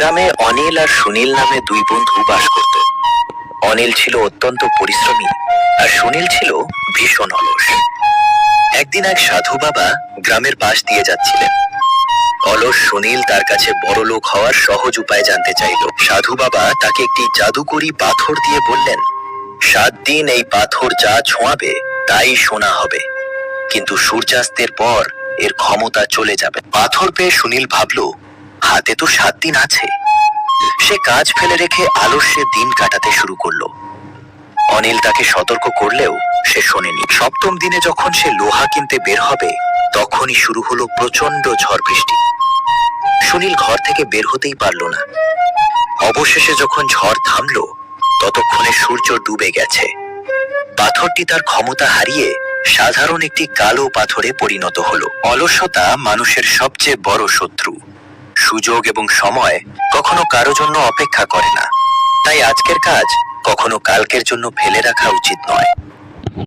গ্রামে অনিল আর সুনীল নামে দুই বন্ধু বাস করত। অনিল ছিল অত্যন্ত পরিশ্রমী আর সুনীল ছিল ভীষণ অলস। একদিন এক সাধু বাবা গ্রামের পাশ দিয়ে যাচ্ছিলেন। অলস সুনীল তার কাছে বড়লোক হওয়ার সহজ উপায় জানতে চাইল। সাধু বাবা তাকে একটি জাদুকরি পাথর দিয়ে বললেন, 7 দিন এই পাথর যা ছোঁয়াবে তাই সোনা হবে, কিন্তু সূর্যাস্তের পর এর ক্ষমতা চলে যাবে। পাথর পেয়ে সুনীল ভাবল, হাতে তো 7 দিন আছে। সে কাজ ফেলে রেখে আলস্যে দিন কাটাতে শুরু করলো। অনিল তাকে সতর্ক করলেও সে শোনেনি। 7ম দিনে যখন সে লোহা কিনতে বের হবে, তখনই শুরু হলো প্রচন্ড ঝড় বৃষ্টি। সুনীল ঘর থেকে বের হতেই পারল না। অবশেষে যখন ঝড় থামলো, ততক্ষণে সূর্য ডুবে গেছে। পাথরটি তার ক্ষমতা হারিয়ে সাধারণ একটি কালো পাথরে পরিণত হলো। অলসতা মানুষের সবচেয়ে বড় শত্রু। সুযোগ এবং সময় কখনো কারো জন্য অপেক্ষা করে না, তাই আজকের কাজ কখনো কালকের জন্য ফেলে রাখা উচিত নয়।